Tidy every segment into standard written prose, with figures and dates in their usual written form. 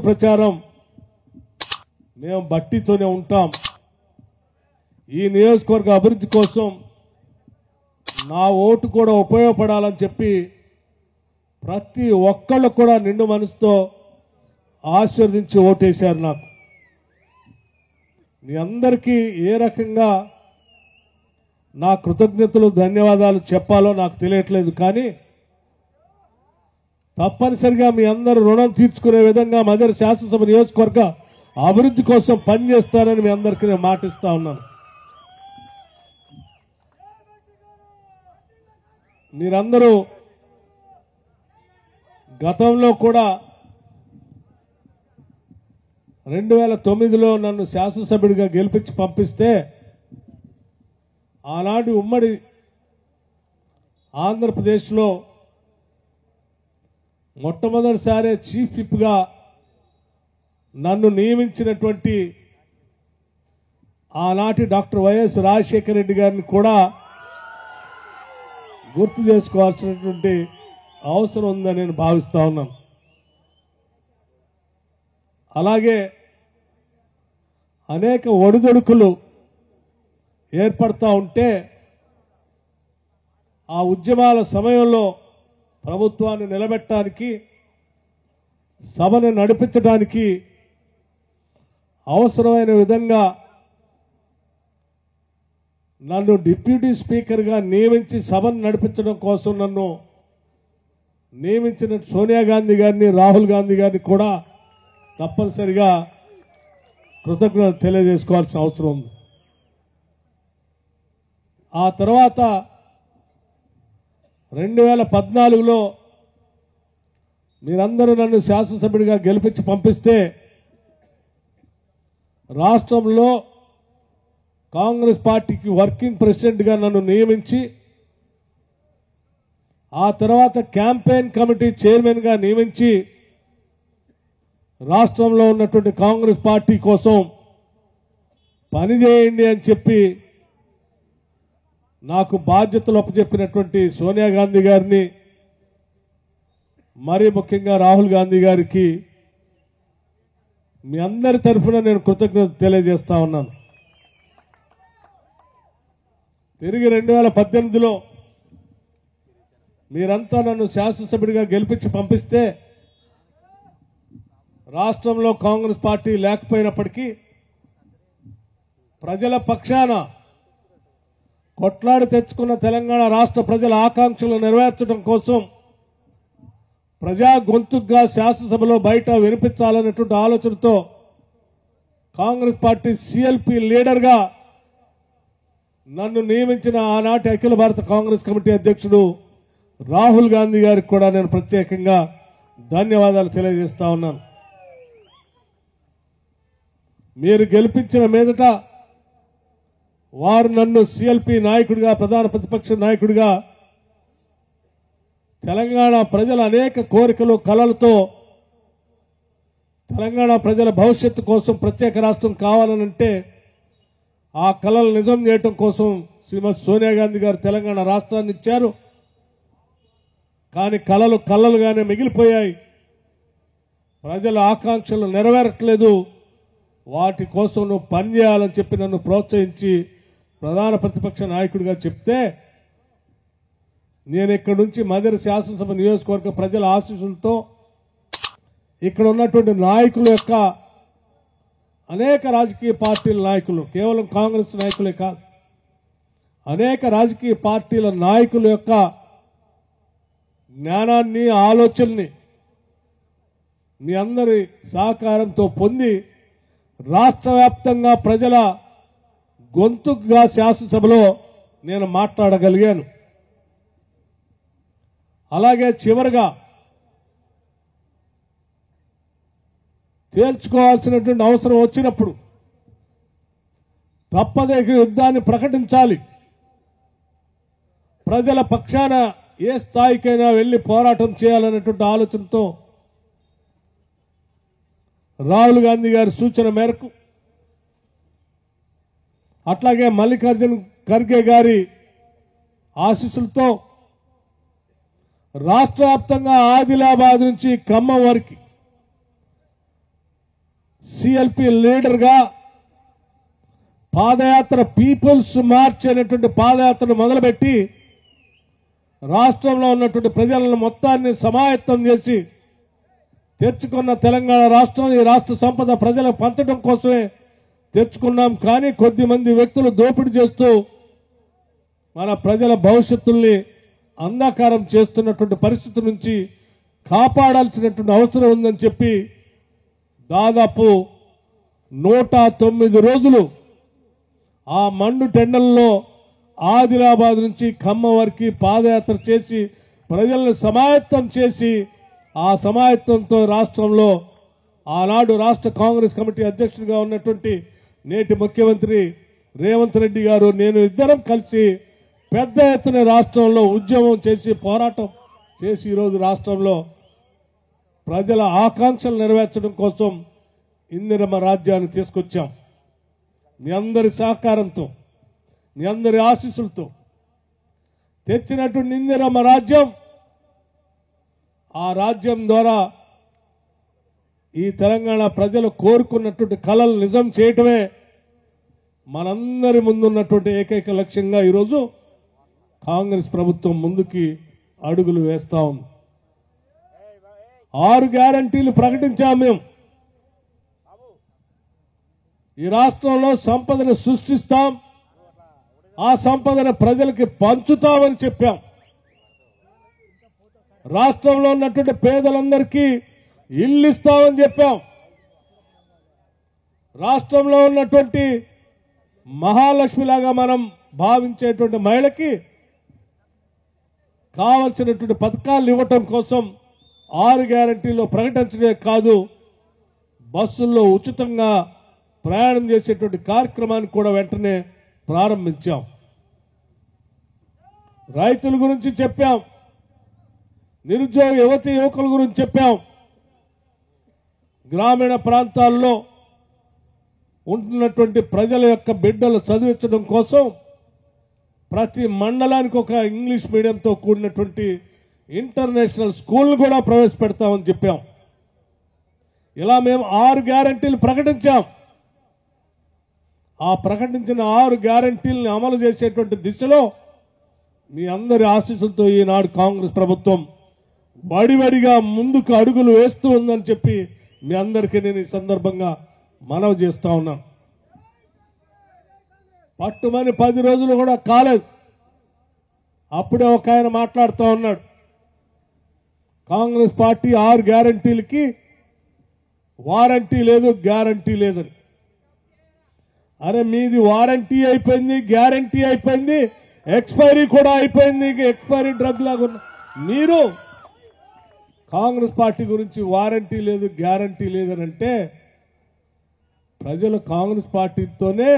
ప్రచారం మేము బట్టితోనే ఉంటాం. ఈ నియోజకవర్గ అభివృద్ధి కోసం నా ఓటు కూడా ఉపయోగపడాలని చెప్పి ప్రతి ఒక్కళ్ళు కూడా నిండు మనసుతో ఆశీర్వదించి ఓటేశారు. నాకు మీ అందరికీ ఏ రకంగా నా కృతజ్ఞతలు ధన్యవాదాలు చెప్పాలో నాకు తెలియట్లేదు. కానీ తప్పనిసరిగా మీ అందరూ రుణం తీర్చుకునే విధంగా మదర్ శాసనసభ నియోజకవర్గ అభివృద్ధి కోసం పనిచేస్తానని మీ అందరికీ నేను మాటిస్తా ఉన్నాను. మీరందరూ గతంలో కూడా 2009లో నన్ను శాసనసభ్యుడిగా గెలిపించి పంపిస్తే ఆనాటి ఉమ్మడి ఆంధ్రప్రదేశ్లో మొట్టమొదటిసారి చీఫ్ విప్గా నన్ను నియమించినటువంటి ఆనాటి డాక్టర్ వైఎస్ రాజశేఖర రెడ్డి గారిని కూడా గుర్తు చేసుకోవాల్సినటువంటి అవసరం ఉందని నేను భావిస్తా ఉన్నాను. అలాగే అనేక ఒడిదొడుకులు ఏర్పడతా ఉంటే ఆ ఉద్యమాల సమయంలో ప్రభుత్వాన్ని నిలబెట్టడానికి, సభను నడిపించడానికి అవసరమైన విధంగా నన్ను డిప్యూటీ స్పీకర్గా నియమించి సభను నడిపించడం కోసం నన్ను నియమించిన సోనియా గాంధీ గారిని, రాహుల్ గాంధీ గారిని కూడా తప్పనిసరిగా కృతజ్ఞతలు తెలియజేసుకోవాల్సిన అవసరం ఉంది. ఆ తర్వాత 2014లో మీరందరూ నన్ను శాసనసభ్యుడిగా గెలిపించి పంపిస్తే రాష్ట్రంలో కాంగ్రెస్ పార్టీకి వర్కింగ్ ప్రెసిడెంట్గా నన్ను నియమించి ఆ తర్వాత క్యాంపెయిన్ కమిటీ చైర్మన్గా నియమించి రాష్ట్రంలో ఉన్నటువంటి కాంగ్రెస్ పార్టీ కోసం పనిచేయండి అని చెప్పి నాకు బాధ్యతలు అప్పచెప్పినటువంటి సోనియా గాంధీ గారిని, మరీ ముఖ్యంగా రాహుల్ గాంధీ గారికి మీ అందరి తరఫున నేను కృతజ్ఞత తెలియజేస్తా ఉన్నాను. తిరిగి 2018లో మీరంతా నన్ను శాసనసభ్యుడిగా గెలిపించి పంపిస్తే రాష్ట్రంలో కాంగ్రెస్ పార్టీ లేకపోయినప్పటికీ ప్రజల పక్షాన కొట్లాడి తెచ్చుకున్న తెలంగాణ రాష్ట్ర ప్రజల ఆకాంక్షలు నెరవేర్చడం కోసం ప్రజా గొంతుగా శాసనసభలో బయట వినిపించాలనేటువంటి ఆలోచనతో కాంగ్రెస్ పార్టీ సిఎల్పి లీడర్గా నన్ను నియమించిన ఆనాటి అఖిల భారత కాంగ్రెస్ కమిటీ అధ్యక్షుడు రాహుల్ గాంధీ గారికి కూడా నేను ప్రత్యేకంగా ధన్యవాదాలు తెలియజేస్తా ఉన్నాను. మీరు గెలిపించిన మీదట వారు నన్ను సిఎల్పి నాయకుడిగా, ప్రధాన ప్రతిపక్ష నాయకుడిగా తెలంగాణ ప్రజల అనేక కోరికలు, కలలతో తెలంగాణ ప్రజల భవిష్యత్తు కోసం ప్రత్యేక రాష్ట్రం కావాలనంటే ఆ కలలు నిజం చేయటం కోసం శ్రీమతి సోనియా గాంధీ గారు తెలంగాణ రాష్ట్రాన్ని ఇచ్చారు. కానీ కలలు కలలుగానే మిగిలిపోయాయి. ప్రజల ఆకాంక్షలు నెరవేరట్లేదు. వాటి కోసం నువ్వు పనిచేయాలని చెప్పి నన్ను ప్రోత్సహించి ప్రధాన ప్రతిపక్ష నాయకుడిగా చెప్తే నేను ఇక్కడి నుంచి మదర్ శాసనసభ నియోజకవర్గ ప్రజల ఆశీస్సులతో ఇక్కడ ఉన్నటువంటి నాయకుల యొక్క అనేక రాజకీయ పార్టీల నాయకులు, కేవలం కాంగ్రెస్ నాయకులే కాదు, అనేక రాజకీయ పార్టీల నాయకుల యొక్క జ్ఞానాన్ని, ఆలోచనని మీ అందరి సహకారంతో పొంది రాష్ట్ర వ్యాప్తంగా ప్రజల గొంతుగా శాసనసభలో నేను మాట్లాడగలిగాను. అలాగే చివరిగా తేల్చుకోవాల్సినటువంటి అవసరం వచ్చినప్పుడు తప్పదేక యుద్ధాన్ని ప్రకటించాలి. ప్రజల పక్షాన ఏ స్థాయికైనా వెళ్లి పోరాటం చేయాలనేటువంటి ఆలోచనతో రాహుల్ గాంధీ గారి సూచన మేరకు, అట్లాగే మల్లికార్జున్ ఖర్గే గారి ఆశీస్సులతో రాష్ట్ర వ్యాప్తంగా ఆదిలాబాద్ నుంచి ఖమ్మం వరకు సిఎల్పి లీడర్గా పాదయాత్ర పీపుల్స్ మార్చ్ అనేటువంటి పాదయాత్రను మొదలుపెట్టి రాష్ట్రంలో ఉన్నటువంటి ప్రజలను మొత్తాన్ని సమాయత్తం చేసి తెచ్చుకున్న తెలంగాణ రాష్ట్రం ఈ రాష్ట్ర సంపద ప్రజలకు పంచడం కోసమే తెచ్చుకున్నాం. కానీ కొద్దిమంది వ్యక్తులు దోపిడీ చేస్తూ మన ప్రజల భవిష్యత్తుల్ని అంధకారం చేస్తున్నటువంటి పరిస్థితి నుంచి కాపాడాల్సినటువంటి అవసరం ఉందని చెప్పి దాదాపు 109 రోజులు ఆ మండు టెండల్లో ఆదిలాబాద్ నుంచి ఖమ్మం వరకు పాదయాత్ర చేసి ప్రజలను సమాయత్తం చేసి ఆ సమాయత్తంతో రాష్ట్రంలో ఆనాడు రాష్ట్ర కాంగ్రెస్ కమిటీ అధ్యక్షుడిగా ఉన్నటువంటి నేటి ముఖ్యమంత్రి రేవంత్ రెడ్డి గారు నేను ఇద్దరం కలిసి పెద్ద ఎత్తున రాష్ట్రంలో ఉద్యమం చేసి పోరాటం చేసి ఈరోజు రాష్ట్రంలో ప్రజల ఆకాంక్షలు నెరవేర్చడం కోసం ఇందిరమ్మ రాజ్యాన్ని తీసుకొచ్చాం. మీ అందరి సహకారంతో మీ అందరి ఆశీస్సులతో తెచ్చినటువంటి ఇందిరమ్మ రాజ్యం, ఆ రాజ్యం ద్వారా ఈ తెలంగాణ ప్రజలు కోరుకున్నటువంటి కలలు నిజం చేయటమే మనందరి ముందున్నటువంటి ఏకైక లక్ష్యంగా ఈరోజు కాంగ్రెస్ ప్రభుత్వం ముందుకి అడుగులు వేస్తా ఉంది. 6 గ్యారంటీలు ప్రకటించాం మేము. ఈ రాష్ట్రంలో సంపదను సృష్టిస్తాం, ఆ సంపదను ప్రజలకి పంచుతామని చెప్పాం. రాష్ట్రంలో ఉన్నటువంటి పేదలందరికీ ఇల్లు ఇస్తామని చెప్పాం. రాష్ట్రంలో ఉన్నటువంటి మహాలక్ష్మిలాగా మనం భావించేటువంటి మహిళకి కావలసినటువంటి పథకాలు ఇవ్వటం కోసం 6 గ్యారంటీలు ప్రకటించడమే కాదు, బస్సుల్లో ఉచితంగా ప్రయాణం చేసేటువంటి కార్యక్రమాన్ని కూడా వెంటనే ప్రారంభించాం. రైతుల గురించి చెప్పాం, నిరుద్యోగ యువతి యువకుల గురించి చెప్పాం. గ్రామీణ ప్రాంతాల్లో ఉంటున్నటువంటి ప్రజల యొక్క బిడ్డలు చదివించడం కోసం ప్రతి మండలానికి ఒక ఇంగ్లీష్ మీడియంతో కూడినటువంటి ఇంటర్నేషనల్ స్కూల్ కూడా ప్రవేశపెడతామని చెప్పాం. ఇలా మేము 6 గ్యారంటీలు ప్రకటించాం. ఆ ప్రకటించిన 6 గ్యారంటీలను అమలు చేసేటువంటి దిశలో మీ అందరి ఆశీస్సులతో ఈనాడు కాంగ్రెస్ ప్రభుత్వం వడివడిగా ముందుకు అడుగులు వేస్తూ ఉందని చెప్పి మీ అందరికీ నేను ఈ సందర్భంగా మనవి చేస్తా ఉన్నాను. పట్టుమని 10 రోజులు కూడా కాలేదు, అప్పుడే ఒక ఆయన మాట్లాడుతూ ఉన్నాడు, కాంగ్రెస్ పార్టీ 6 గ్యారంటీలకి వారంటీ లేదు, గ్యారంటీ లేదని. అరే మీది వారంటీ అయిపోయింది, గ్యారంటీ అయిపోయింది, ఎక్స్పైరీ కూడా అయిపోయింది. ఎక్స్పైరీ డ్రగ్ లాగా మీరు కాంగ్రెస్ పార్టీ గురించి వారంటీ లేదు, గ్యారంటీ లేదని అంటే ప్రజలు కాంగ్రెస్ పార్టీతోనే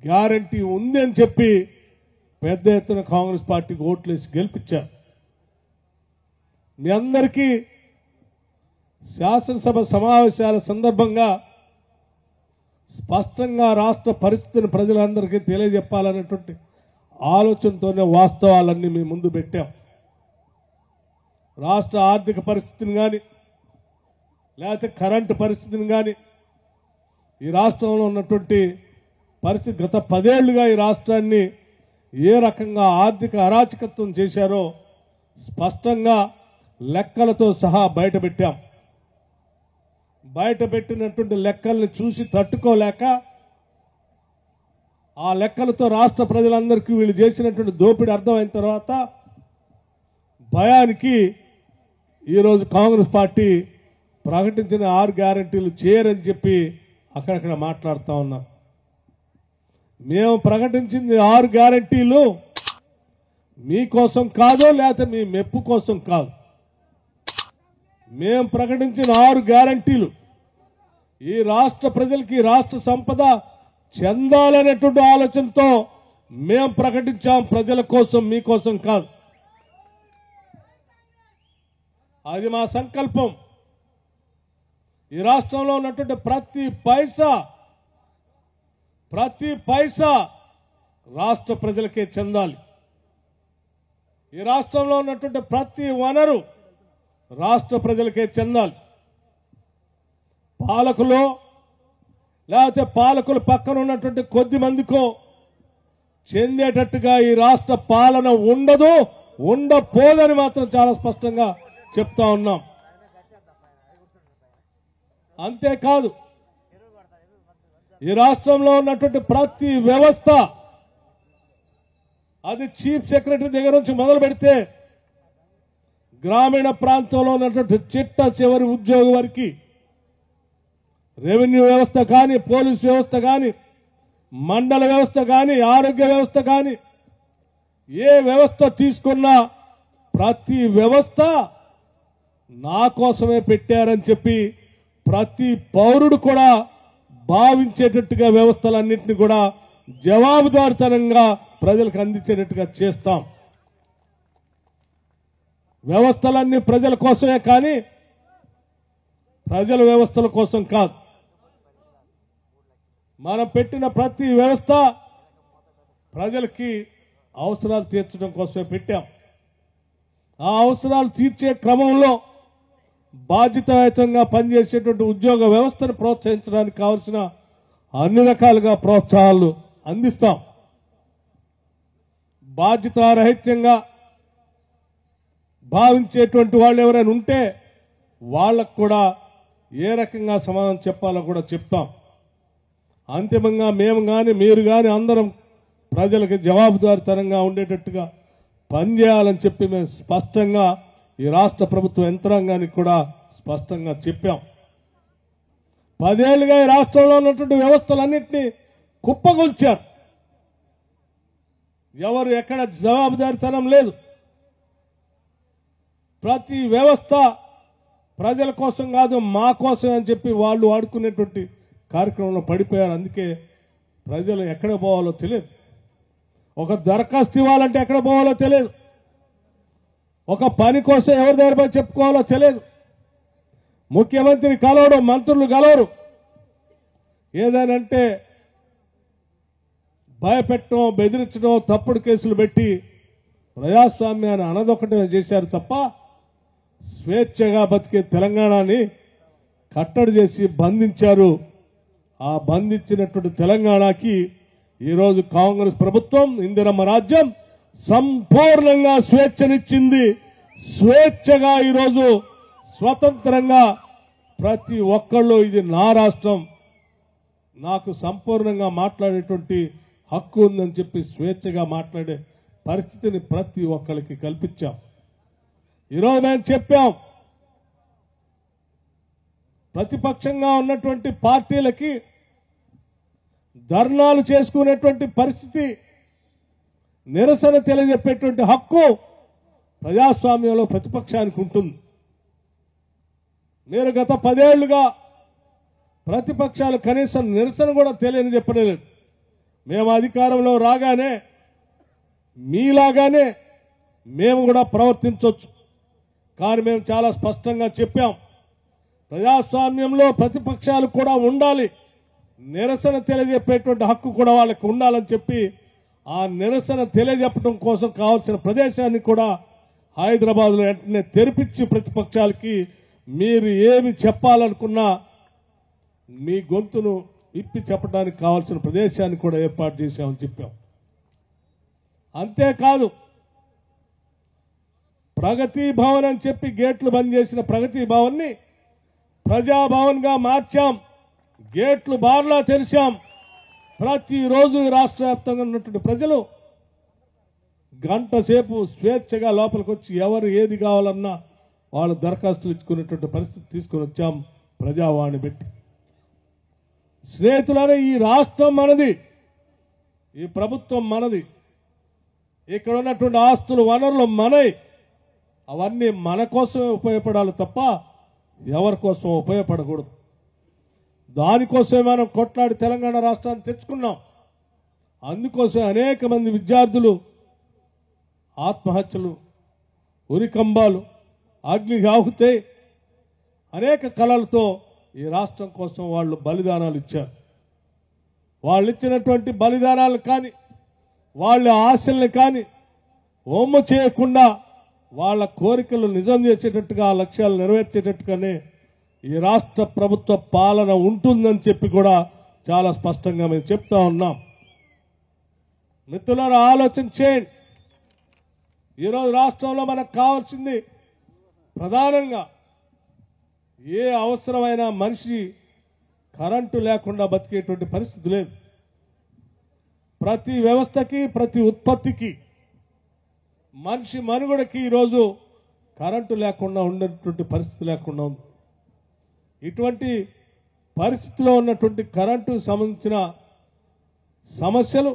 గ్యారంటీ ఉంది అని చెప్పి పెద్ద ఎత్తున కాంగ్రెస్ పార్టీకి ఓట్లేసి గెలిపించారు. మీ అందరికీ శాసనసభ సమావేశాల సందర్భంగా స్పష్టంగా రాష్ట్ర పరిస్థితిని ప్రజలందరికీ తెలియజెప్పాలనేటువంటి ఆలోచనతోనే వాస్తవాలన్నీ మీ ముందు పెట్టాం. రాష్ట్ర ఆర్థిక పరిస్థితిని కానీ లేకపోతే కరెంటు పరిస్థితిని కానీ ఈ రాష్ట్రంలో ఉన్నటువంటి పరిస్థితి గత 10 ఏళ్లుగా ఈ రాష్ట్రాన్ని ఏ రకంగా ఆర్థిక అరాచకత్వం చేశారో స్పష్టంగా లెక్కలతో సహా బయటపెట్టాం. బయటపెట్టినటువంటి లెక్కల్ని చూసి తట్టుకోలేక ఆ లెక్కలతో రాష్ట్ర ప్రజలందరికీ వీళ్ళు చేసినటువంటి దోపిడీ అర్థమైన తర్వాత భయానికి ఈరోజు కాంగ్రెస్ పార్టీ ప్రకటించిన 6 గ్యారంటీలు చేయరని చెప్పి అక్కడక్కడ మాట్లాడుతూ ఉన్నాం. మేము ప్రకటించింది 6 గ్యారంటీలు మీకోసం కాదు, లేకపోతే మీ మెప్పు కోసం కాదు. మేము ప్రకటించిన 6 గ్యారంటీలు ఈ రాష్ట్ర ప్రజలకి రాష్ట్ర సంపద చెందాలనేటువంటి ఆలోచనతో మేము ప్రకటించాం. ప్రజల కోసం, మీకోసం కాదు. అది మా సంకల్పం. ఈ రాష్ట్రంలో ఉన్నటువంటి ప్రతి పైసా రాష్ట్ర ప్రజలకే చెందాలి. ఈ రాష్ట్రంలో ఉన్నటువంటి ప్రతి వనరు రాష్ట్ర ప్రజలకే చెందాలి. పాలకులు లేకపోతే పాలకులు పక్కన ఉన్నటువంటి కొద్ది మందికో చెందేటట్టుగా ఈ రాష్ట్ర పాలన ఉండదు, ఉండపోదని మాత్రం చాలా స్పష్టంగా చెప్తా ఉన్నాం. అంతేకాదు ఈ రాష్ట్రంలో ఉన్నటువంటి ప్రతి వ్యవస్థ, అది చీఫ్ సెక్రటరీ దగ్గర నుంచి మొదలు పెడితే గ్రామీణ ప్రాంతంలో ఉన్నటువంటి చిట్ట చివరి ఉద్యోగి వరకు, రెవెన్యూ వ్యవస్థ కానీ, పోలీస్ వ్యవస్థ కానీ, మండల వ్యవస్థ కానీ, ఆరోగ్య వ్యవస్థ కానీ, ఏ వ్యవస్థ తీసుకున్నా ప్రతి వ్యవస్థ నా కోసమే పెట్టారని చెప్పి ప్రతి పౌరుడు కూడా భావించేటట్టుగా వ్యవస్థలన్నింటినీ కూడా జవాబుదారితనంగా ప్రజలకు అందించేటట్టుగా చేస్తాం. వ్యవస్థలన్నీ ప్రజల కోసమే కానీ ప్రజల వ్యవస్థల కోసం కాదు. మనం పెట్టిన ప్రతి వ్యవస్థ ప్రజలకి అవసరాలు తీర్చడం కోసమే పెట్టాం. ఆ అవసరాలు తీర్చే క్రమంలో బాధ్యతాయుతంగా పనిచేసేటువంటి ఉద్యోగ వ్యవస్థను ప్రోత్సహించడానికి కావలసిన అన్ని రకాలుగా ప్రోత్సాహాలు అందిస్తాం. బాధ్యతారహిత్యంగా భావించేటువంటి వాళ్ళు ఎవరైనా ఉంటే వాళ్లకు కూడా ఏ రకంగా సమాధానం చెప్పాలో కూడా చెప్తాం. అంతిమంగా మేము కానీ మీరు కానీ అందరం ప్రజలకు జవాబుదారితనంగా ఉండేటట్టుగా పనిచేయాలని చెప్పి మేము స్పష్టంగా ఈ రాష్ట్ర ప్రభుత్వ యంత్రాంగానికి కూడా స్పష్టంగా చెప్పాం. 10 ఏళ్లుగా ఈ రాష్ట్రంలో ఉన్నటువంటి వ్యవస్థలన్నింటినీ కుప్పగొల్చారు. ఎవరు ఎక్కడ జవాబుదారితనం లేదు. ప్రతి వ్యవస్థ ప్రజల కోసం కాదు, మా కోసం అని చెప్పి వాళ్ళు ఆడుకునేటువంటి కార్యక్రమంలో పడిపోయారు. అందుకే ప్రజలు ఎక్కడ పోవాలో తెలియదు. ఒక దరఖాస్తు ఇవ్వాలంటే ఎక్కడ పోవాలో తెలియదు. ఒక పని కోసం ఎవరి దగ్గర పోయి చెప్పుకోవాలో తెలియదు. ముఖ్యమంత్రిని కలవడం, మంత్రులు కలవరు. ఏదైనంటే భయపెట్టడం, బెదిరించడం, తప్పుడు కేసులు పెట్టి ప్రజాస్వామ్యాన్ని అనదొక్కటమే చేశారు తప్ప స్వేచ్ఛగా బతికే తెలంగాణని కట్టడి చేసి బంధించారు. ఆ బంధించినటువంటి తెలంగాణకి ఈరోజు కాంగ్రెస్ ప్రభుత్వం, ఇందిరమ్మ రాజ్యం సంపూర్ణంగా స్వేచ్ఛనిచ్చింది. స్వేచ్ఛగా ఈరోజు స్వతంత్రంగా ప్రతి ఒక్కళ్ళు ఇది నా రాష్ట్రం, నాకు సంపూర్ణంగా మాట్లాడేటువంటి హక్కు ఉందని చెప్పి స్వేచ్ఛగా మాట్లాడే పరిస్థితిని ప్రతి ఒక్కరికి కల్పించాం. ఈరోజు మేము చెప్పాం, ప్రతిపక్షంగా ఉన్నటువంటి పార్టీలకి ధర్నాలు చేసుకునేటువంటి పరిస్థితి, నిరసన తెలియజెప్పేటువంటి హక్కు ప్రజాస్వామ్యంలో ప్రతిపక్షానికి ఉంటుంది. మీరు గత 10 ఏళ్లుగా ప్రతిపక్షాలు కనీసం నిరసన కూడా తెలియని చెప్పలేదు. మేము అధికారంలో రాగానే మీలాగానే మేము కూడా ప్రవర్తించవచ్చు. కానీ మేము చాలా స్పష్టంగా చెప్పాం, ప్రజాస్వామ్యంలో ప్రతిపక్షాలు కూడా ఉండాలి, నిరసన తెలియజెప్పేటువంటి హక్కు కూడా వాళ్ళకి ఉండాలని చెప్పి ఆ నిరసన తెలియజెప్పడం కోసం కావాల్సిన ప్రదేశాన్ని కూడా హైదరాబాద్లో వెంటనే తెరిపించి ప్రతిపక్షాలకి మీరు ఏమి చెప్పాలనుకున్నా మీ గొంతును ఇప్పి చెప్పడానికి కావాల్సిన ప్రదేశాన్ని కూడా ఏర్పాటు చేశామని చెప్పాం. అంతేకాదు, ప్రగతి భవన్ అని చెప్పి గేట్లు బంద్ చేసిన ప్రగతి భవన్ ని ప్రజాభవన్ గా మార్చాం. గేట్లు బార్లా తెరిచాం. ప్రతిరోజు రాష్ట్ర వ్యాప్తంగా ఉన్నటువంటి ప్రజలు గంట సేపు స్వేచ్ఛగా లోపలికి వచ్చి ఎవరు ఏది కావాలన్నా వాళ్ళు దరఖాస్తులు ఇచ్చుకునేటువంటి పరిస్థితి తీసుకుని వచ్చాం. ప్రజావాణి పెట్టి స్నేహితులనే ఈ రాష్ట్రం మనది, ఈ ప్రభుత్వం మనది, ఇక్కడ ఉన్నటువంటి ఆస్తులు వనరులు మనవి. అవన్నీ మన కోసమే ఉపయోగపడాలి తప్ప ఎవరి కోసం ఉపయోగపడకూడదు. దానికోసమే మనం కొట్లాడి తెలంగాణ రాష్ట్రాన్ని తెచ్చుకున్నాం. అందుకోసం అనేక మంది విద్యార్థులు ఆత్మహత్యలు, ఉరికంబాలు, అగ్నికి ఆహుతై అనేక కళలతో ఈ రాష్ట్రం కోసం వాళ్ళు బలిదానాలు ఇచ్చారు. వాళ్ళు ఇచ్చినటువంటి బలిదానాలు కానీ వాళ్ళ ఆశల్ని కానీ ఒమ్ము చేయకుండా వాళ్ళ కోరికలు నిజం చేసేటట్టుగా, ఆ లక్ష్యాలు నెరవేర్చేటట్టుగానే ఈ రాష్ట్ర ప్రభుత్వ పాలన ఉంటుందని చెప్పి కూడా చాలా స్పష్టంగా మేము చెప్తా ఉన్నాం. మిత్రులారా, ఆలోచన చేయండి. ఈరోజు రాష్ట్రంలో మనకు కావాల్సింది ప్రధానంగా ఏ అవసరమైన మనిషి కరెంటు లేకుండా బతికేటువంటి పరిస్థితి లేదు. ప్రతి వ్యవస్థకి, ప్రతి ఉత్పత్తికి, మనిషి మనుగడకి ఈరోజు కరెంటు లేకుండా ఉండేటువంటి పరిస్థితి లేకుండా ఉంది. ఇటువంటి పరిస్థితిలో ఉన్నటువంటి కరెంటు సంబంధించిన సమస్యలు,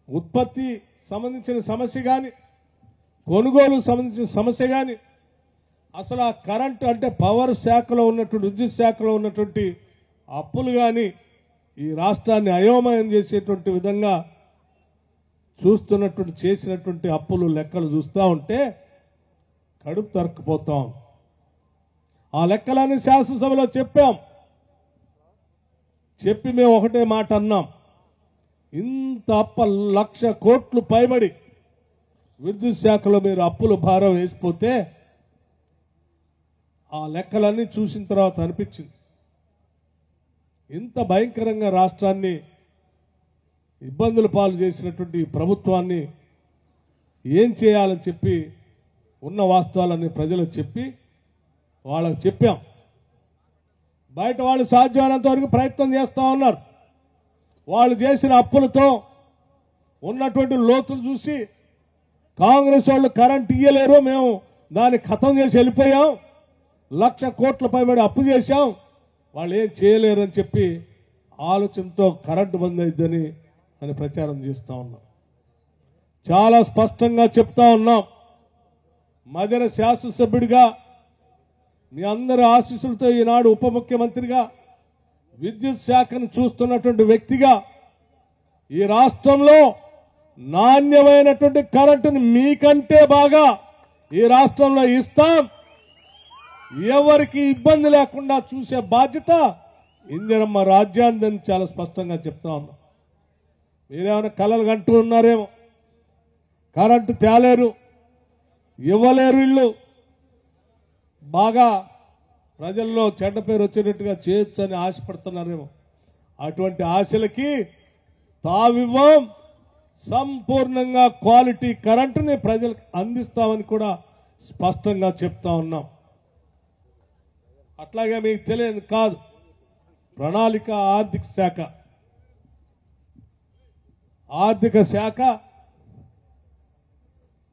ఉత్పత్తి సంబంధించిన సమస్య కానీ, కొనుగోలు సంబంధించిన సమస్య కానీ, అసలు ఆ కరెంటు అంటే పవర్ శాఖలో ఉన్నటువంటి, విద్యుత్ శాఖలో ఉన్నటువంటి అప్పులు కానీ ఈ రాష్ట్రాన్ని అయోమయం చేసేటువంటి విధంగా చేసినటువంటి అప్పులు లెక్కలు చూస్తూ ఉంటే కడుపు తరుక్కుపోతాం. ఆ లెక్కలన్నీ శాసనసభలో చెప్పాం. చెప్పి మేము ఒకటే మాట అన్నాం, ఇంత 1,00,000 కోట్లు పైబడి విద్యుత్ శాఖలో మీరు అప్పులు భారం వేసిపోతే ఆ లెక్కలన్నీ చూసిన తర్వాత అనిపించింది, ఇంత భయంకరంగా రాష్ట్రాన్ని ఇబ్బందుల పాలు చేసినటువంటి ప్రభుత్వాన్ని ఏం చేయాలని చెప్పి ఉన్న వాస్తవాలన్నీ ప్రజలకు చెప్పి వాళ్ళకి చెప్పాం. బయట వాళ్ళు సాధ్యమైనంత వరకు ప్రయత్నం చేస్తూ ఉన్నారు. వాళ్ళు చేసిన అప్పులతో ఉన్నటువంటి లోతులు చూసి కాంగ్రెస్ వాళ్ళు కరెంట్ ఇయ్యలేరు, మేము దాన్ని ఖతం చేసి వెళ్ళిపోయాం, 1,00,000 కోట్ల పైబడి అప్పు చేశాం, వాళ్ళు ఏం చేయలేరని చెప్పి ఆలోచనతో కరెంటు బంద్ అయిద్దని అని ప్రచారం చేస్తూ ఉన్నాం. చాలా స్పష్టంగా చెప్తా ఉన్నాం. మదన శాసనసభ్యుడిగా మీ అందరి ఆశీస్సులతో ఈనాడు ఉప ముఖ్యమంత్రిగా విద్యుత్ శాఖను చూస్తున్నటువంటి వ్యక్తిగా ఈ రాష్ట్రంలో నాణ్యమైనటువంటి కరెంటును మీకంటే బాగా ఈ రాష్ట్రంలో ఇస్తాం, ఎవరికి ఇబ్బంది లేకుండా చూసే బాధ్యత ఇందిరమ్మ రాజ్యాంగం చాలా స్పష్టంగా చెప్తా ఉన్నాం. మీరేమైనా కలలు కంటూ ఉన్నారేమో, కరెంటు తేలేరు, ఇవ్వలేరు, ఇల్లు బాగా ప్రజల్లో చెడ్డ పేరు వచ్చేటట్టుగా చేయొచ్చని ఆశపడుతున్నారేమో. అటువంటి ఆశలకి తావివ్వం. సంపూర్ణంగా క్వాలిటీ కరెంటుని ప్రజలకు అందిస్తామని కూడా స్పష్టంగా చెప్తా ఉన్నాం. అట్లాగే మీకు తెలియదు కాదు, ప్రణాళిక ఆర్థిక శాఖ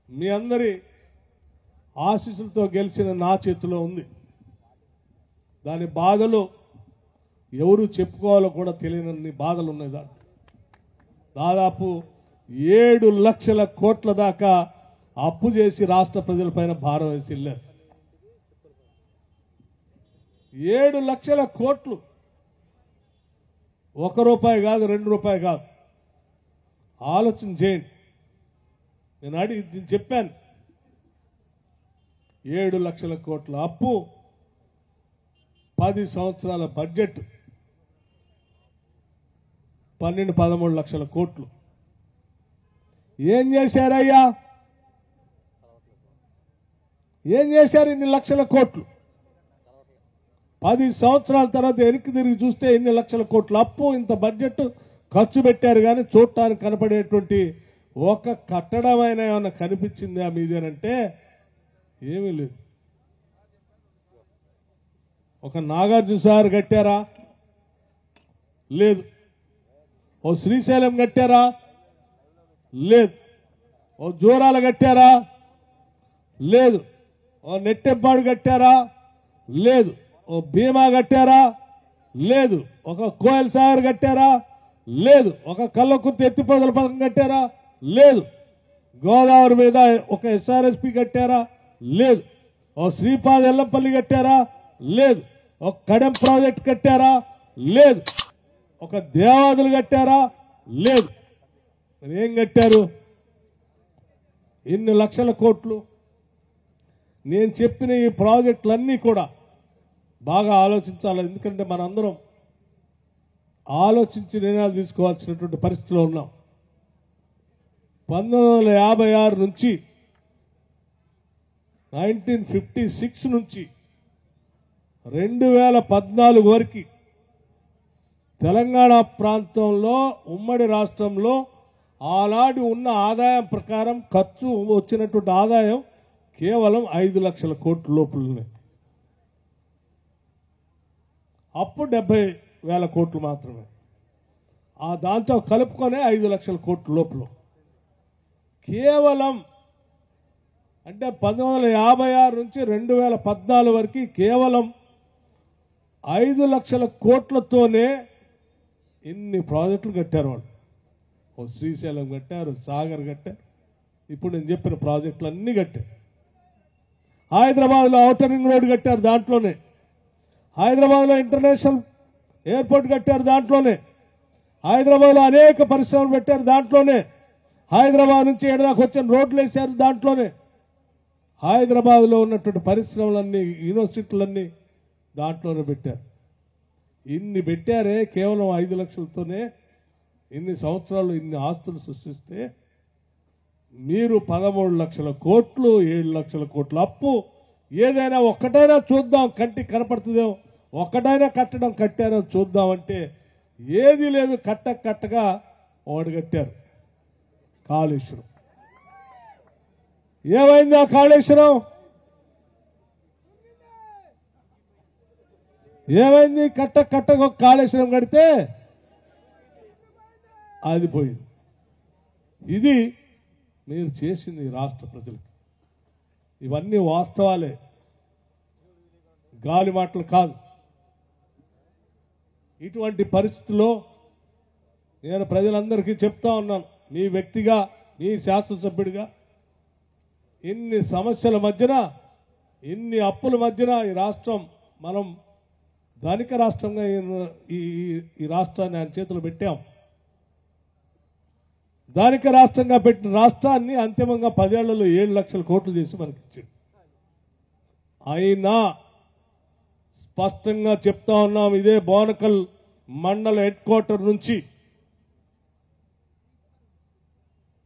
మీ అందరి ఆశీస్సులతో గెలిచిన నా చేతిలో ఉంది. దాని బాధలు ఎవరు చెప్పుకోవాలో కూడా తెలియనన్ని బాధలు ఉన్నాయి. దాదాపు 7 లక్షల కోట్ల దాకా అప్పు చేసి రాష్ట్ర ప్రజలపైన భారం వేసి వెళ్ళారు. 7 లక్షల కోట్లు, ₹1 కాదు, ₹2 కాదు. ఆలోచన చేయండి. నేను చెప్పాను, 7 లక్షల కోట్ల అప్పు, 10 సంవత్సరాల బడ్జెట్ 12-13 లక్షల కోట్లు. ఏం చేశారయ్యా? ఏం చేశారు ఇన్ని లక్షల కోట్లు? 10 సంవత్సరాల తర్వాత వెనక్కి తిరిగి చూస్తే ఎన్ని లక్షల కోట్ల అప్పు, ఇంత బడ్జెట్ ఖర్చు పెట్టారు. కానీ చూడటానికి కనపడేటువంటి ఒక కట్టడమైనా ఏమన్నా కనిపించిందా మీదేనంటే ఏమీ లేదు. ఒక నాగార్జున సాగర్ కట్టారా? లేదు. ఓ శ్రీశైలం కట్టారా? లేదు. ఓ జోరాల కట్టారా? లేదు. ఓ నెట్టెబ్బాడు కట్టారా? లేదు. ఓ భీమా కట్టారా? లేదు. ఒక కోయల్ సాగర్ కట్టారా? లేదు. ఒక కల్లకుర్తి ఎత్తిపోతల పథకం కట్టారా? లేదు. గోదావరి మీద ఒక ఎస్ఆర్ఎస్పి కట్టారా? లేదు. ఓ శ్రీపాద ఎల్లంపల్లి కట్టారా? లేదు. ఒక కడెం ప్రాజెక్ట్ కట్టారా? లేదు. ఒక దేవాదులు కట్టారా? లేదు. మరి ఏం కట్టారు? ఇన్ని లక్షల కోట్లు. నేను చెప్పిన ఈ ప్రాజెక్టులన్నీ కూడా బాగా ఆలోచించాలి. ఎందుకంటే మనందరం ఆలోచించి నిర్ణయాలు తీసుకోవాల్సినటువంటి పరిస్థితిలో ఉన్నాం. 1956 నుంచి 1956 నుంచి 2014 వరకు తెలంగాణ ప్రాంతంలో ఉమ్మడి రాష్ట్రంలో ఆనాడు ఉన్న ఆదాయం ప్రకారం ఖర్చు వచ్చినటువంటి ఆదాయం కేవలం 5 లక్షల కోట్ల లోపలనే. అప్పు 70,000 కోట్లు మాత్రమే. దాంతో కలుపుకొనే 5 లక్షల కోట్ల లోపల. కేవలం అంటే 1956 నుంచి 2014 వరకు కేవలం 5 లక్షల కోట్లతోనే ఇన్ని ప్రాజెక్టులు కట్టారు వాళ్ళు. ఓ శ్రీశైలం కట్టారు, సాగర్ కట్టారు, ఇప్పుడు నేను చెప్పిన ప్రాజెక్టులు అన్నీ కట్టారు. హైదరాబాద్లో ఔటర్ రింగ్ రోడ్ కట్టారు, దాంట్లోనే. హైదరాబాద్లో ఇంటర్నేషనల్ ఎయిర్పోర్ట్ కట్టారు, దాంట్లోనే. హైదరాబాద్లో అనేక పరిశ్రమలు పెట్టారు, దాంట్లోనే. హైదరాబాద్ నుంచి ఎడదాకా వచ్చిన రోడ్లు వేశారు, దాంట్లోనే. హైదరాబాద్లో ఉన్నటువంటి పరిశ్రమలన్నీ, యూనివర్సిటీలన్నీ దాంట్లోనే పెట్టారు. ఇన్ని పెట్టారే కేవలం 5 లక్షలతోనే. ఇన్ని సంవత్సరాలు ఇన్ని ఆస్తులు సృష్టిస్తే మీరు 13 లక్షల కోట్లు, 7 లక్షల కోట్ల అప్పు. ఏదైనా ఒక్కటైనా చూద్దాం, కంటికి కనపడుతుందేమో, ఒక్కటైనా కట్టడం కట్టారో చూద్దామంటే ఏది లేదు. కట్టగా ఒకటి కట్టారు, కాళేశ్వరం. ఏమైంది ఆ కాళేశ్వరం? ఏమైంది? కట్టగా ఒక కాళేశ్వరం కడితే అది పోయింది. ఇది మీరు చేసింది రాష్ట్ర ప్రజలకు. ఇవన్నీ వాస్తవాలే, గాలి మాటలు కాదు. ఇటువంటి పరిస్థితుల్లో నేను ప్రజలందరికీ చెప్తా ఉన్నాను, మీ వ్యక్తిగా, మీ శాసనసభ్యుడిగా, ఇన్ని సమస్యల మధ్యన, ఇన్ని అప్పుల మధ్యన ఈ రాష్ట్రం, మనం ధనిక రాష్ట్రంగా ఈ రాష్ట్రాన్ని ఆయన చేతులు పెట్టాం. ధనిక రాష్ట్రంగా పెట్టిన రాష్ట్రాన్ని అంతిమంగా 10 ఏళ్లలో 7 లక్షల కోట్లు చేసి మనకి ఇచ్చాడు. అయినా స్పష్టంగా చెప్తా ఉన్నాం, ఇదే బోనకల్ మండల హెడ్ క్వార్టర్ నుంచి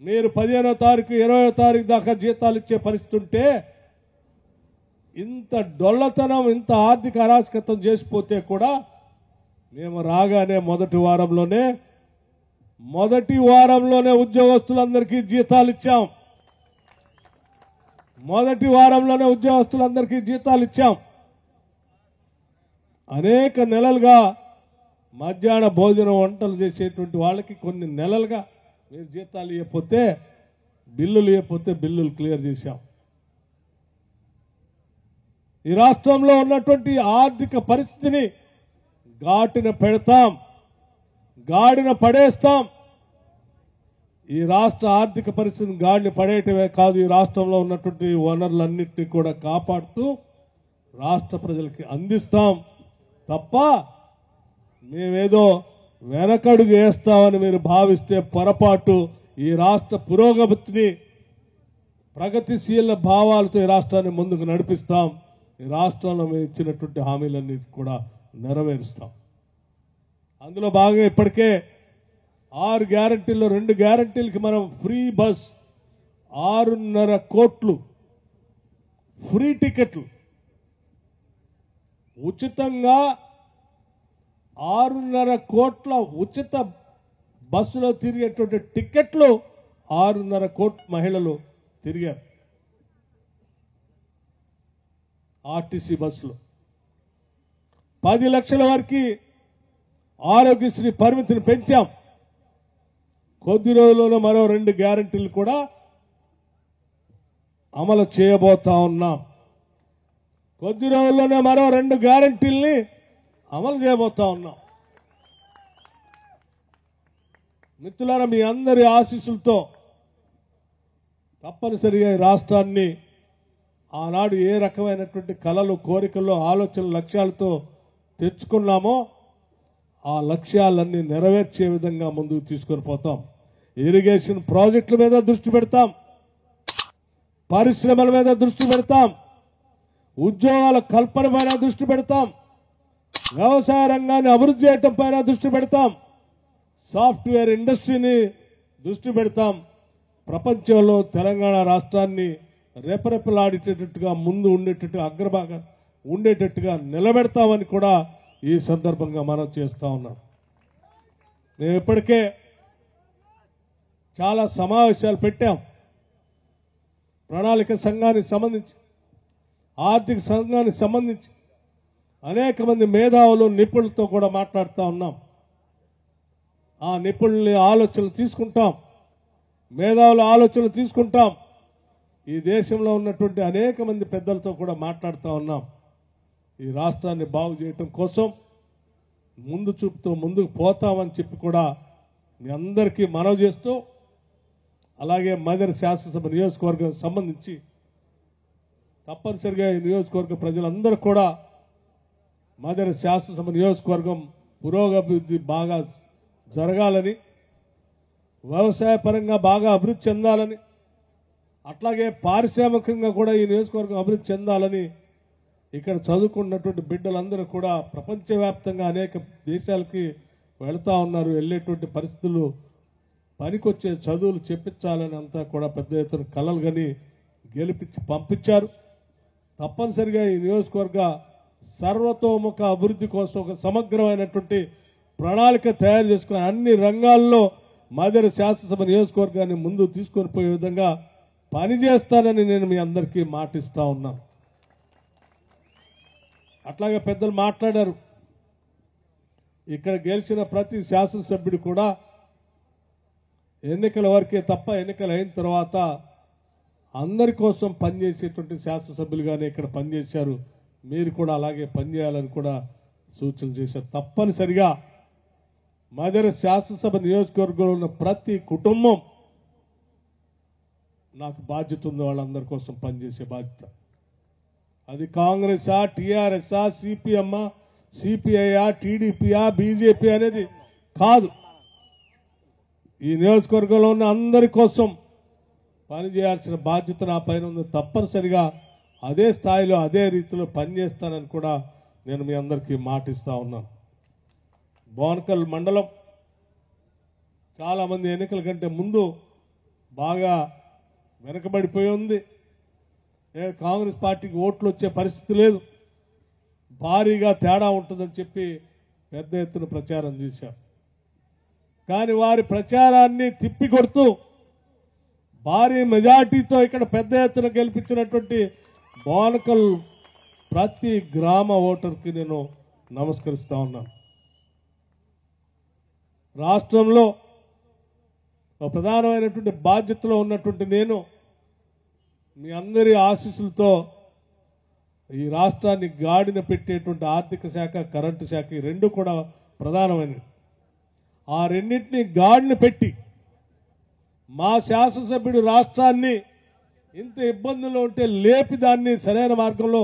మీరు 15వ తారీఖు 20వ తారీఖు దాకా జీతాలు ఇచ్చే పరిస్థితి ఉంటే, ఇంత డొల్లతనం, ఇంత ఆర్థిక అరాచకత్వం చేసిపోతే కూడా మేము రాగానే మొదటి వారంలోనే ఉద్యోగస్తులందరికీ జీతాలు ఇచ్చాం. మొదటి వారంలోనే ఉద్యోగస్తులందరికీ జీతాలు ఇచ్చాం. అనేక నెలలుగా మధ్యాహ్న భోజనం వంటలు చేసేటువంటి వాళ్ళకి కొన్ని నెలలుగా మీరు జీతాలు ఇవ్వకపోతే, బిల్లులు ఇవ్వకపోతే బిల్లులు క్లియర్ చేశాం. ఈ రాష్ట్రంలో ఉన్నటువంటి ఆర్థిక పరిస్థితిని గాడిన పెడతాం, గాడిన పడేస్తాం. ఈ రాష్ట్ర ఆర్థిక పరిస్థితిని గాడిన పడేయటమే కాదు, ఈ రాష్ట్రంలో ఉన్నటువంటి వనరులన్నింటినీ కూడా కాపాడుతూ రాష్ట్ర ప్రజలకి అందిస్తాం తప్ప మేమేదో వెనకడుగు వేస్తామని మీరు భావిస్తే పొరపాటు. ఈ రాష్ట్ర పురోగతిని, ప్రగతిశీల భావాలతో ఈ రాష్ట్రాన్ని ముందుకు నడిపిస్తాం. ఈ రాష్ట్రంలో మేము ఇచ్చినటువంటి హామీలన్నీ కూడా నెరవేరుస్తాం. అందులో భాగంగా ఇప్పటికే 6 గ్యారంటీల్లో 2 గ్యారంటీలకి మనం ఫ్రీ బస్, 6.5 కోట్లు ఫ్రీ టికెట్లు, ఉచితంగా 6.5 కోట్ల ఉచిత బస్సులో తిరిగేటువంటి టికెట్లు 6.5 కోట్ల మహిళలు తిరిగారు ఆర్టీసీ బస్సులో. 10 లక్షల వరకు ఆరోగ్యశ్రీ పరిమితిని పెంచాం. కొద్ది రోజుల్లోనే మరో 2 గ్యారంటీలు కూడా అమలు చేయబోతా ఉన్నాం. కొద్ది రోజుల్లోనే మరో 2 గ్యారంటీల్ని అమలు చేయబోతా ఉన్నాం. మిత్రులారా, మీ అందరి ఆశీస్సులతో తప్పనిసరిగా ఈ రాష్ట్రాన్ని ఆనాడు ఏ రకమైనటువంటి కలలు, కోరికలు, ఆలోచనలు, లక్ష్యాలతో తెచ్చుకున్నామో ఆ లక్ష్యాలన్నీ నెరవేర్చే విధంగా ముందుకు తీసుకొని పోతాం. ఇరిగేషన్ ప్రాజెక్టుల మీద దృష్టి పెడతాం, పరిశ్రమల మీద దృష్టి పెడతాం, ఉద్యోగాల కల్పన పైన దృష్టి పెడతాం, వ్యవసాయ రంగాన్ని అభివృద్ధి చేయటం పైన దృష్టి పెడతాం, సాఫ్ట్వేర్ ఇండస్ట్రీని దృష్టి పెడతాం. ప్రపంచంలో తెలంగాణ రాష్ట్రాన్ని రెపరెపలాడేటట్టుగా ముందు ఉండేటట్టు అగ్రభాగ ఉండేటట్టుగా నిలబెడతామని కూడా ఈ సందర్భంగా మనం చేస్తా ఉన్నాం. మేము ఇప్పటికే చాలా సమావేశాలు పెట్టాం. ప్రణాళిక సంఘానికి సంబంధించి, ఆర్థిక సంఘానికి సంబంధించి అనేక మంది మేధావులు, నిపుణులతో కూడా మాట్లాడుతూ ఉన్నాం. ఆ నిపుణుల్ని ఆలోచనలు తీసుకుంటాం, మేధావుల ఆలోచనలు తీసుకుంటాం. ఈ దేశంలో ఉన్నటువంటి అనేక మంది పెద్దలతో కూడా మాట్లాడుతూ ఉన్నాం. ఈ రాష్ట్రాన్ని బాగు చేయటం కోసం ముందు చూపుతూ ముందుకు పోతామని చెప్పి కూడా మీ అందరికీ మనవి చేస్తూ, అలాగే మదర్ శాసనసభ నియోజకవర్గం సంబంధించి తప్పనిసరిగా ఈ నియోజకవర్గ ప్రజలందరూ కూడా మదర్ శాసనసభ నియోజకవర్గం పురోగతి బాగా జరగాలని, వ్యవసాయ పరంగా బాగా అభివృద్ధి చెందాలని, అట్లాగే పారిశ్రామికంగా కూడా ఈ నియోజకవర్గం అభివృద్ధి చెందాలని ఇక్కడ చదువుకున్నటువంటి బిడ్డలందరూ కూడా ప్రపంచవ్యాప్తంగా అనేక దేశాలకి వెళ్తా ఉన్నారు. వెళ్ళేటువంటి పరిస్థితులు, పనికొచ్చే చదువులు చెప్పించాలని అంతా కూడా పెద్ద ఎత్తున కలలు కానీ గెలిపించి పంపించారు. తప్పనిసరిగా ఈ నియోజకవర్గ సర్వతోముఖ అభివృద్ధి కోసం ఒక సమగ్రమైనటువంటి ప్రణాళిక తయారు చేసుకుని అన్ని రంగాల్లో మదర్ శాసనసభ నియోజకవర్గాన్ని ముందు తీసుకొని పోయే విధంగా పనిచేస్తానని నేను మీ అందరికీ మాటిస్తా ఉన్నాను. అట్లాగే పెద్దలు మాట్లాడారు. ఇక్కడ గెలిచిన ప్రతి శాసనసభ్యుడు కూడా ఎన్నికల వరకే తప్ప ఎన్నికలు అయిన తర్వాత అందరి కోసం పనిచేసేటువంటి శాసనసభ్యులుగానే ఇక్కడ పనిచేశారు. మీరు కూడా అలాగే పనిచేయాలని కూడా సూచన చేశారు. తప్పనిసరిగా మదర్ శాసనసభ నియోజకవర్గంలో ఉన్న ప్రతి కుటుంబం నాకు బాధ్యత ఉంది, వాళ్ళందరి కోసం పనిచేసే బాధ్యత. అది కాంగ్రెసా, టీఆర్ఎస్ఆ, సిపిఎమ్మా, సిపిఐఆ, టీడీపీయా, బీజేపీ అనేది కాదు. ఈ నియోజకవర్గంలో ఉన్న అందరి కోసం పనిచేయాల్సిన బాధ్యత నా పైన ఉంది. తప్పనిసరిగా అదే స్థాయిలో అదే రీతిలో పనిచేస్తానని కూడా నేను మీ అందరికీ మాటిస్తా ఉన్నాను. బోనకల్ మండలం చాలామంది ఎన్నికల కంటే ముందు బాగా వెనకబడిపోయి ఉంది. కాంగ్రెస్ పార్టీకి ఓట్లు వచ్చే పరిస్థితి లేదు, భారీగా తేడా ఉంటుందని చెప్పి పెద్ద ఎత్తున ప్రచారం చేశారు. కానీ వారి ప్రచారాన్ని తిప్పికొడుతూ భారీ మెజార్టీతో ఇక్కడ పెద్ద ఎత్తున గెలిపించినటువంటి బోనకల్ ప్రతి గ్రామ ఓటర్కి నేను నమస్కరిస్తా ఉన్నాను. రాష్ట్రంలో ఒక ప్రధానమైనటువంటి బాధ్యతలో ఉన్నటువంటి నేను మీ అందరి ఆశీస్సులతో ఈ రాష్ట్రాన్ని గాడిన పెట్టేటువంటి ఆర్థిక శాఖ, కరెంటు శాఖ ఈ రెండు కూడా ప్రధానమైనవి. ఆ రెండింటినీ గాడిన పెట్టి మా శాసనసభ్యుడు రాష్ట్రాన్ని ఇంత ఇబ్బందుల్లో ఉంటే లేపి దాన్ని సరైన మార్గంలో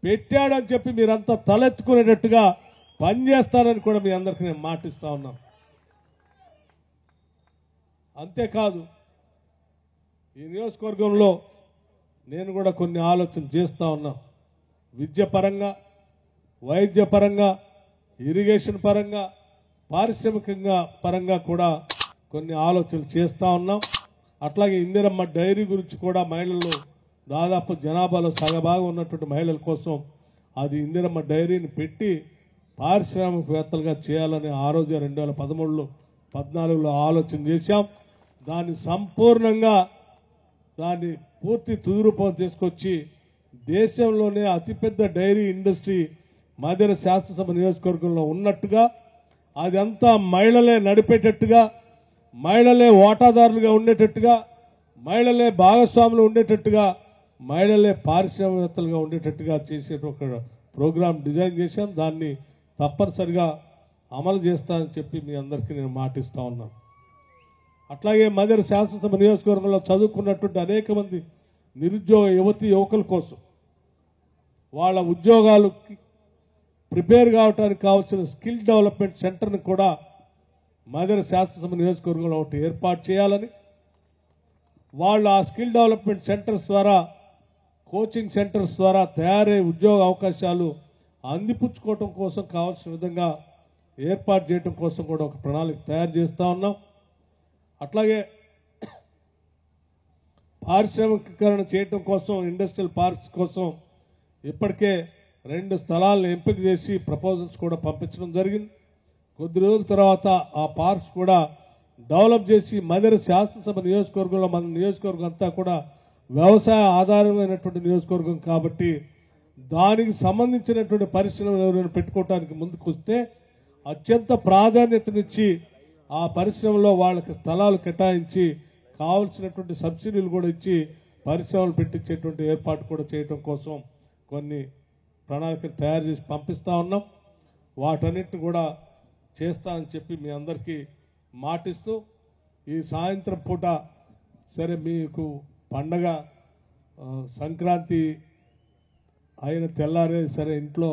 పెట్టాడని చెప్పి మీరంతా తలెత్తుకునేటట్టుగా పనిచేస్తానని కూడా మీ అందరికీ నేను మాటిస్తా ఉన్నాను. అంతేకాదు ఈ నియోజకవర్గంలో నేను కూడా కొన్ని ఆలోచన చేస్తా ఉన్నా. విద్య పరంగా, వైద్య పరంగా, ఇరిగేషన్ పరంగా, పారిశ్రామికంగా పరంగా కూడా కొన్ని ఆలోచనలు చేస్తా ఉన్నాం. అట్లాగే ఇందిరమ్మ డైరీ గురించి కూడా మహిళలు దాదాపు జనాభాలో సగభాగం ఉన్నటువంటి మహిళల కోసం అది ఇందిరమ్మ డైరీని పెట్టి పారిశ్రామికవేత్తలుగా చేయాలని ఆ రోజే 2013లో 14లో ఆలోచన చేశాం. దాన్ని సంపూర్ణంగా దాన్ని పూర్తి తుదిరూపం తీసుకొచ్చి దేశంలోనే అతిపెద్ద డైరీ ఇండస్ట్రీ మదర్ శాసనసభ నియోజకవర్గంలో ఉన్నట్టుగా, అదంతా మహిళలే నడిపేటట్టుగా, మహిళలే వాటాదారులుగా ఉండేటట్టుగా, మహిళలే భాగస్వాములు ఉండేటట్టుగా, మహిళలే పారిశ్రామికవేత్తలుగా ఉండేటట్టుగా చేసే ఒక ప్రోగ్రాం డిజైన్ చేశాం. దాన్ని తప్పనిసరిగా అమలు చేస్తానని చెప్పి మీ అందరికీ నేను మాటిస్తా ఉన్నాను. అట్లాగే మదర్ శాసనసభ నియోజకవర్గంలో చదువుకున్నటువంటి అనేక మంది నిరుద్యోగ యువతి యువకుల కోసం వాళ్ళ ఉద్యోగాలకి ప్రిపేర్ కావడానికి కావాల్సిన స్కిల్ డెవలప్మెంట్ సెంటర్ని కూడా మదర్ శాసనసభ నియోజకవర్గంలో ఒకటి ఏర్పాటు చేయాలని, వాళ్ళు ఆ స్కిల్ డెవలప్మెంట్ సెంటర్స్ ద్వారా, కోచింగ్ సెంటర్స్ ద్వారా తయారయ్యే ఉద్యోగ అవకాశాలు అందిపుచ్చుకోవటం కోసం కావాల్సిన విధంగా ఏర్పాటు చేయడం కోసం కూడా ఒక ప్రణాళిక తయారు చేస్తూ ఉన్నాం. అట్లాగే పారిశ్రామికీకరణ చేయటం కోసం, ఇండస్ట్రియల్ పార్క్స్ కోసం ఇప్పటికే 2 స్థలాలను ఎంపిక చేసి ప్రపోజల్స్ కూడా పంపించడం జరిగింది. కొద్ది రోజుల తర్వాత ఆ పార్క్స్ కూడా డెవలప్ చేసి మదిర శాసనసభ నియోజకవర్గంలో మన నియోజకవర్గం అంతా కూడా వ్యవసాయ ఆధారమైనటువంటి నియోజకవర్గం కాబట్టి దానికి సంబంధించినటువంటి పరిశ్రమలు ఎవరైనా పెట్టుకోవడానికి ముందుకు వస్తే అత్యంత ప్రాధాన్యతనిచ్చి ఆ పరిశ్రమలో వాళ్ళకి స్థలాలు కేటాయించి కావలసినటువంటి సబ్సిడీలు కూడా ఇచ్చి పరిశ్రమలు పెట్టించేటువంటి ఏర్పాటు కూడా చేయడం కోసం కొన్ని ప్రణాళికలు తయారు చేసి పంపిస్తా ఉన్నాం. వాటన్నిటిని కూడా చేస్తా అని చెప్పి మీ అందరికీ మాటిస్తూ ఈ సాయంత్రం పూట సరే మీకు పండగ సంక్రాంతి అయిన తెల్లారే సరే ఇంట్లో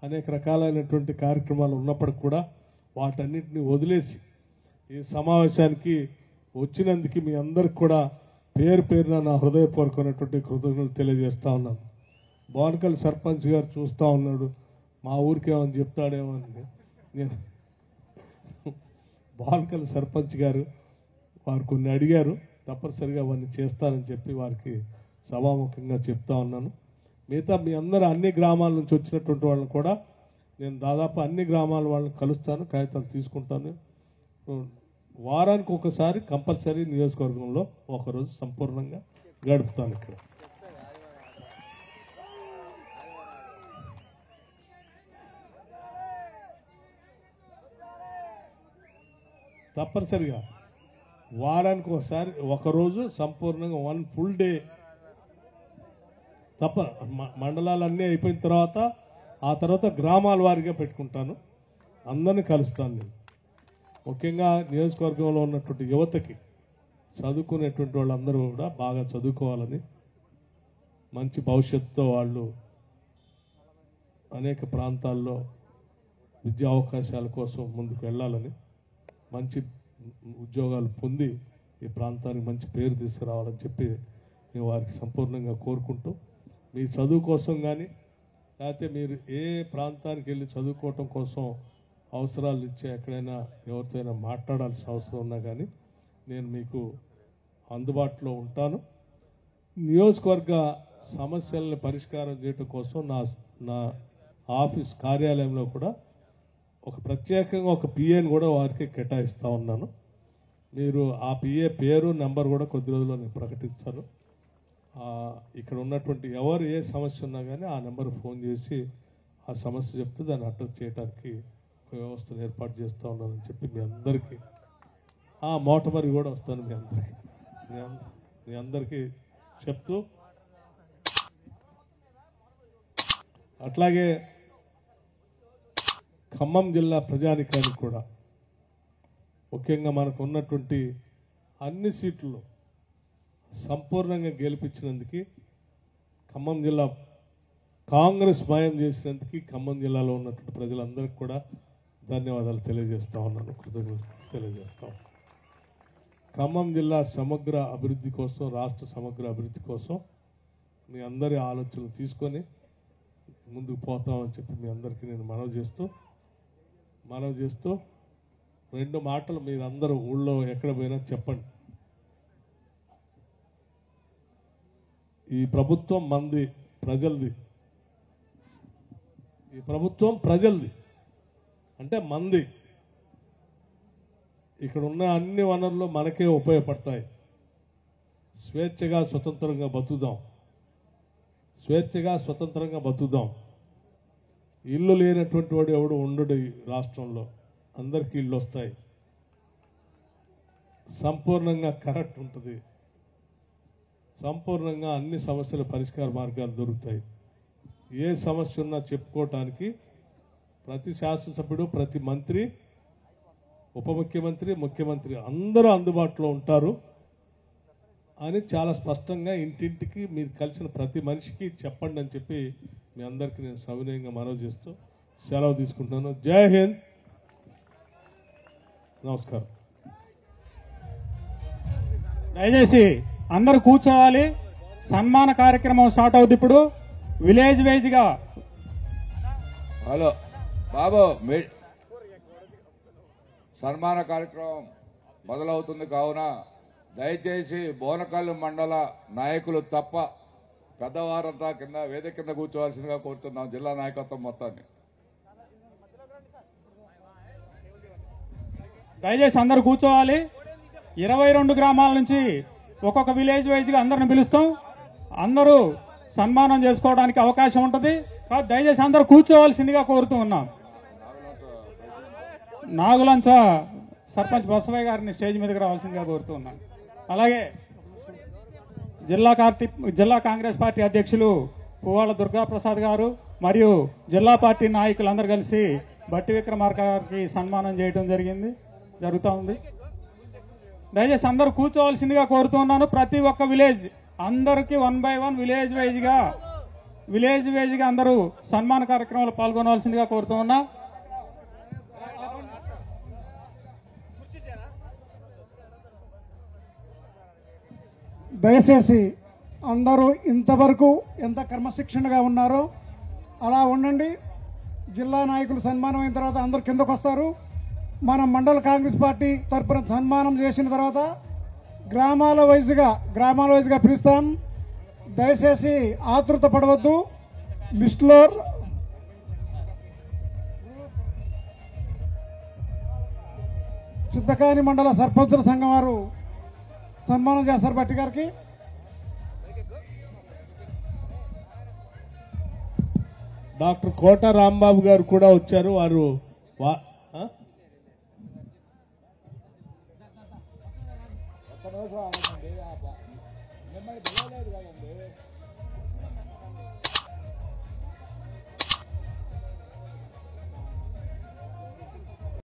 అనేక రకాలైనటువంటి కార్యక్రమాలు ఉన్నప్పటికి కూడా వాటన్నిటిని వదిలేసి ఈ సమావేశానికి వచ్చినందుకు మీ అందరికి కూడా పేరు పేరున నా హృదయపూర్వకమైనటువంటి కృతజ్ఞతలు తెలియజేస్తా ఉన్నాను. బోనకల్ సర్పంచ్ గారు చూస్తూ ఉన్నాడు, మా ఊరికేమని చెప్తాడేమో అని. నేను బోనకల్ సర్పంచ్ గారు వారు కొన్ని అడిగారు, తప్పనిసరిగా అవన్నీ చేస్తారని చెప్పి వారికి సభాముఖంగా చెప్తా ఉన్నాను. మిగతా మీ అందరూ అన్ని గ్రామాల నుంచి వచ్చినటువంటి వాళ్ళని కూడా నేను దాదాపు అన్ని గ్రామాల వాళ్ళని కలుస్తాను, కాగితాలు తీసుకుంటాను. వారానికి ఒకసారి కంపల్సరీ నియోజకవర్గంలో ఒకరోజు సంపూర్ణంగా గడుపుతాను. ఇక్కడ తప్పనిసరిగా వారానికి ఒకసారి ఒకరోజు సంపూర్ణంగా 1 full డే తప్ప మండలాలన్నీ అయిపోయిన తర్వాత ఆ తర్వాత గ్రామాల వారీగా పెట్టుకుంటాను. అందరినీ కలుస్తాను. నేను ముఖ్యంగా నియోజకవర్గంలో ఉన్నటువంటి యువతకి చదువుకునేటువంటి వాళ్ళందరూ కూడా బాగా చదువుకోవాలని, మంచి భవిష్యత్తుతో వాళ్ళు అనేక ప్రాంతాల్లో విద్యా అవకాశాల కోసం ముందుకు వెళ్ళాలని, మంచి ఉద్యోగాలు పొంది ఈ ప్రాంతానికి మంచి పేరు తీసుకురావాలని చెప్పి నేను వారికి సంపూర్ణంగా కోరుకుంటూ, మీ చదువు కోసం కానీ లేకపోతే మీరు ఏ ప్రాంతానికి వెళ్ళి చదువుకోవటం కోసం అవసరాలు ఇచ్చే ఎక్కడైనా ఎవరితోనైనా మాట్లాడాల్సిన అవసరం ఉన్నా కానీ నేను మీకు అందుబాటులో ఉంటాను. నియోజకవర్గ సమస్యలను పరిష్కారం చేయడం కోసం నా ఆఫీస్ కార్యాలయంలో కూడా ఒక ప్రత్యేకంగా ఒక పిఏని కూడా వారికి కేటాయిస్తూ ఉన్నాను. మీరు ఆ పిఏ పేరు నెంబర్ కూడా కొద్ది రోజుల్లో నేను ప్రకటిస్తాను. ఇక్కడ ఉన్నటువంటి ఎవరు ఏ సమస్య ఉన్నా కానీ ఆ నెంబర్ ఫోన్ చేసి ఆ సమస్య చెప్తే దాన్ని అటెండ్ చేయడానికి ఒక వ్యవస్థను ఏర్పాటు చేస్తూ ఉన్నానని చెప్పి మీ అందరికీ మోటమరి కూడా వస్తాను మీ అందరికీ చెప్తూ, అట్లాగే ఖమ్మం జిల్లా ప్రజానికానికి కూడా ముఖ్యంగా మనకు ఉన్నటువంటి అన్ని సీట్లు సంపూర్ణంగా గెలిపించినందుకు, ఖమ్మం జిల్లా కాంగ్రెస్ మాయం చేసినందుకు ఖమ్మం జిల్లాలో ఉన్నటువంటి ప్రజలందరికీ కూడా ధన్యవాదాలు తెలియజేస్తా ఉన్నాను, కృతజ్ఞతలు తెలియజేస్తా ఉన్నాను. ఖమ్మం జిల్లా సమగ్ర అభివృద్ధి కోసం, రాష్ట్ర సమగ్ర అభివృద్ధి కోసం మీ అందరి ఆలోచనలు తీసుకొని ముందుకు పోతామని చెప్పి మీ అందరికీ నేను మనవి చేస్తూ 2 మాటలు మీరందరూ ఊళ్ళో ఎక్కడ పోయినా చెప్పండి. ఈ ప్రభుత్వం మంది, ప్రజలది. ఈ ప్రభుత్వం ప్రజలది అంటే మంది. ఇక్కడ ఉన్న అన్ని వనరులు మనకే ఉపయోగపడతాయి. స్వేచ్ఛగా స్వతంత్రంగా బతుకుదాం. ఇల్లు లేనటువంటి వాడు ఎవడు ఉండడు ఈ రాష్ట్రంలో. అందరికీ ఇల్లు వస్తాయి. సంపూర్ణంగా కరెక్ట్ ఉంటుంది. సంపూర్ణంగా అన్ని సమస్యల పరిష్కార మార్గాలు దొరుకుతాయి. ఏ సమస్య ఉన్నా చెప్పుకోవటానికి ప్రతి శాసనసభ్యుడు, ప్రతి మంత్రి, ఉప ముఖ్యమంత్రి, ముఖ్యమంత్రి అందరూ అందుబాటులో ఉంటారు అని చాలా స్పష్టంగా ఇంటింటికి మీరు కలిసిన ప్రతి మనిషికి చెప్పండి అని చెప్పి మీ అందరికీ నేను సవినయంగా మనవి చేస్తూ సెలవు తీసుకుంటున్నాను. జై హింద్, నమస్కారం. దయచేసి అందరూ కూర్చోవాలి. సన్మాన కార్యక్రమం స్టార్ట్ అవుతుంది ఇప్పుడు. విలేజ్ వైజ్ గా హలో బాబు, సన్మాన కార్యక్రమం మొదలవుతుంది కావున దయచేసి బోనకల్లు మండల నాయకులు తప్ప పెద్దవారంతా కింద వేదిక కింద కూర్చోవాల్సిందిగా కోరుతున్నాం జిల్లా నాయకత్వం మొత్తాన్ని. దయచేసి అందరూ కూర్చోవాలి. 22 గ్రామాల నుంచి ఒక్కొక్క విలేజ్ వైజ్గా అందరిని పిలుస్తాం. అందరూ సన్మానం చేసుకోవడానికి అవకాశం ఉంటుంది. కాబట్టి దయచేసి అందరూ కూర్చోవాల్సిందిగా కోరుతూ ఉన్నాం. నాగులంచ సర్పంచ్ బసవయ్య గారిని స్టేజ్ మీదకి రావాల్సిందిగా కోరుతూ ఉన్నాం. అలాగే జిల్లా కాంగ్రెస్ పార్టీ అధ్యక్షులు పువ్వాళ్ళ దుర్గాప్రసాద్ గారు మరియు జిల్లా పార్టీ నాయకులందరూ కలిసి బట్టి విక్రమార్క గారికి సన్మానం చేయడం జరుగుతూ ఉంది. దయచేసి అందరూ కూర్చోవలసిందిగా కోరుతూ ఉన్నాను. ప్రతి ఒక్క విలేజ్ అందరికీ 1 by 1 విలేజ్ వైజ్గా అందరూ సన్మాన కార్యక్రమంలో పాల్గొనవలసిందిగా కోరుతూ ఉన్నా. దయచేసి అందరూ ఇంతవరకు ఎంత క్రమశిక్షణగా ఉన్నారో అలా ఉండండి. జిల్లా నాయకులు సన్మానం అయిన తర్వాత అందరూ కిందకు వస్తారు. మనం మండల కాంగ్రెస్ పార్టీ తరఫున సన్మానం చేసిన తర్వాత గ్రామాల వైజ్గా పిలుస్తాం. దయచేసి ఆతృత పడవద్దు. లిస్టులో సిద్ధకాని మండల సర్పంచుల సంఘం వారు సన్మానం చేస్తారు భట్టి గారికి. డాక్టర్ కోట రాంబాబు గారు కూడా వచ్చారు. వారు ఒక్క నిమిషం ఆగండి. మిమ్మల్ని పిలవలేదు కదండి.